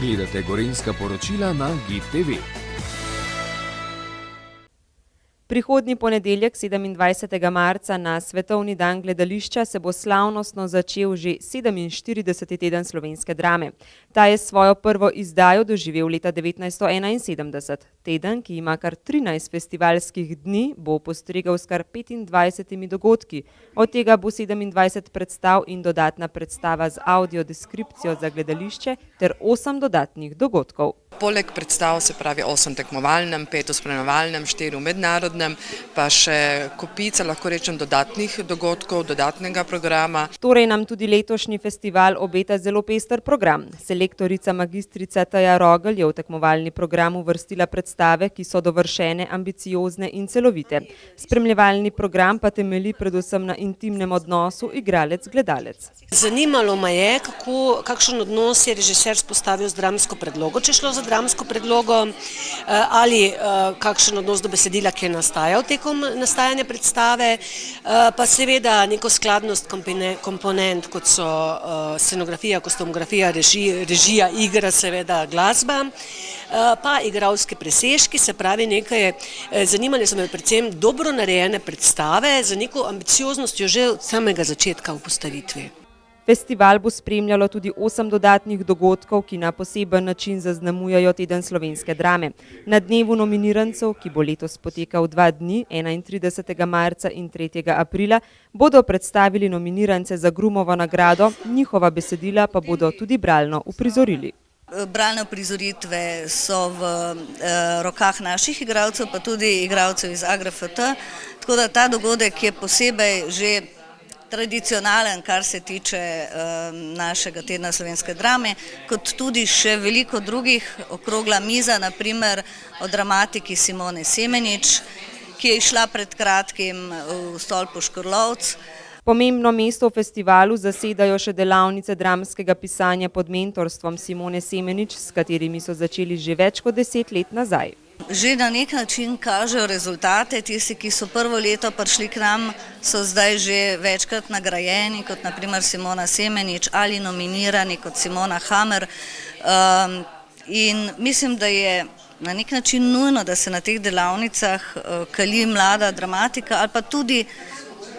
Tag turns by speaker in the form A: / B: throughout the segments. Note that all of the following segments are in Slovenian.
A: Gledate Gorenjska poročila na GID TV.
B: Prihodnji ponedeljek, 27. marca, na Svetovni dan gledališča se bo slavnostno začel že 47. teden slovenske drame. Ta je svojo prvo izdajo doživel leta 1971. Teden, ki ima kar 13 festivalskih dni, bo postregel s kar 25 dogodki. Od tega bo 27 predstav in dodatna predstava z audiodeskripcijo za gledališče ter 8 dodatnih dogodkov.
C: Poleg predstav, se pravi 8 tekmovalnem, 5 v spremljevalnem, 4 v mednarodnem, pa še kopica, lahko rečem, dodatnih dogodkov, dodatnega programa.
B: Torej nam tudi letošnji festival obeta zelo pester program. Selektorica magistrica Taja Rogelj je v tekmovalni program uvrstila predstave, ki so dovršene, ambiciozne in celovite. Spremljevalni program pa temelji predvsem na intimnem odnosu igralec-gledalec.
D: Zanimalo me je, kakšen odnos je režiser vzpostavil z dramsko predlogo, če šlo za dramsko predlogo, ali kakšen odnos do besedila, ki je nastajal tekom nastajanja predstave, pa seveda neko skladnost komponent, kot so scenografija, kostumografija, režija, igra, seveda glasba, pa igralske presežki, se pravi nekaj, zanimali so me predvsem dobro narejene predstave z neko ambicioznostjo že od samega začetka v postavitvi.
B: Festival bo spremljalo tudi 8 dodatnih dogodkov, ki na poseben način zaznamujajo teden slovenske drame. Na dnevu nominirancev, ki bo letos potekal 2 dni, 31. marca in 3. aprila, bodo predstavili nominirance za Grumovo nagrado, njihova besedila pa bodo tudi bralno uprizorili.
E: Bralne uprizoritve so v rokah naših igralcev, pa tudi igralcev iz AGRFT, tako da ta dogodek je posebej že tradicionalen, kar se tiče našega tedna slovenske drame, kot tudi še veliko drugih. Okrogla miza, naprimer o dramatiki Simone Semenič, ki je išla pred kratkim v Stolpu Škrlovc.
B: Pomembno mesto v festivalu zasedajo še delavnice dramskega pisanja pod mentorstvom Simone Semenič, s katerimi so začeli že več kot 10 let nazaj.
E: Že na nek način kažejo rezultate, tisti, ki so prvo leto prišli k nam, so zdaj že večkrat nagrajeni, kot naprimer Simona Semenič, ali nominirani kot Simona Hamer. In mislim, da je na nek način nujno, da se na teh delavnicah kali mlada dramatika, ali pa tudi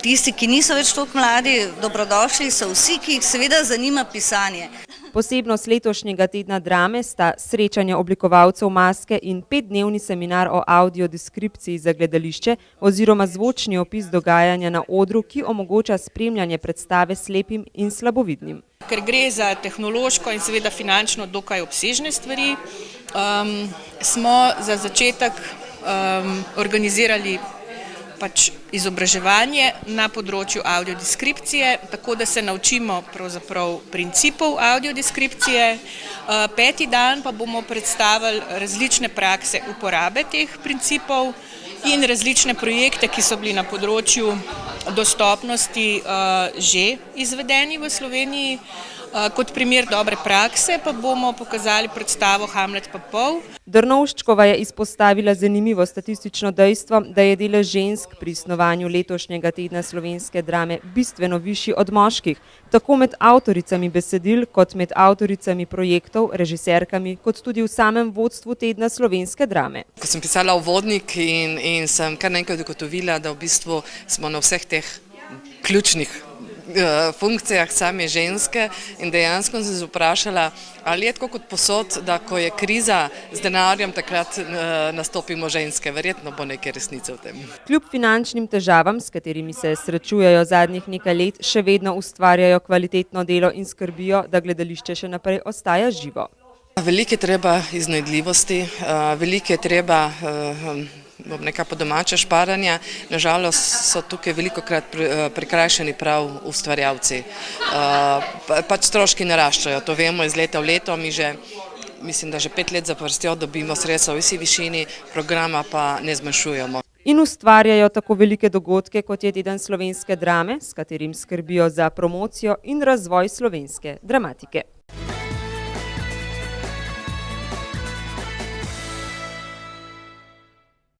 E: tisti, ki niso več toliko mladi, dobrodošli so vsi, ki jih seveda zanima pisanje.
B: Posebnost letošnjega tedna drame sta srečanje oblikovalcev maske in 5-dnevni seminar o audiodeskripciji za gledališče oziroma zvočni opis dogajanja na odru, ki omogoča spremljanje predstave slepim in slabovidnim.
F: Ker gre za tehnološko in seveda finančno dokaj obsežne stvari, smo za začetek organizirali izobraževanje na področju audiodeskripcije, tako da se naučimo pravzaprav principov audiodeskripcije. 5. dan pa bomo predstavili različne prakse uporabe teh principov in različne projekte, ki so bili na področju dostopnosti že izvedeni v Sloveniji. Kot primer dobre prakse pa bomo pokazali predstavo Hamlet pa pol.
B: Drnovščkova je izpostavila zanimivo statistično dejstvo, da je delež žensk pri snovanju letošnjega tedna slovenske drame bistveno višji od moških, tako med avtoricami besedil, kot med avtoricami projektov, režiserkami, kot tudi v samem vodstvu tedna slovenske drame.
C: Ko sem pisala uvodnik in sem kar nekaj ugotovila, da v bistvu smo na vseh teh ključnih funkcijah same ženske in dejansko sem se vprašala, ali je tako kot posod, da ko je kriza z denarjem, takrat nastopimo ženske. Verjetno bo nekaj resnice v tem.
B: Kljub finančnim težavam, s katerimi se srečujejo zadnjih nekaj let, še vedno ustvarjajo kvalitetno delo in skrbijo, da gledališče še naprej ostaja živo.
C: Veliko je treba iznajdljivosti, veliko je treba nekaj po domače šparanja. Nažalost so tukaj velikokrat prikrajšani prav ustvarjalci. Pač stroški naraščajo, to vemo iz leta v leto, mi že, mislim, da že 5 let zapovrstjo dobimo sredstva v vsi višini, programa pa ne zmanjšujemo.
B: In ustvarjajo tako velike dogodke, kot je teden slovenske drame, s katerim skrbijo za promocijo in razvoj slovenske dramatike.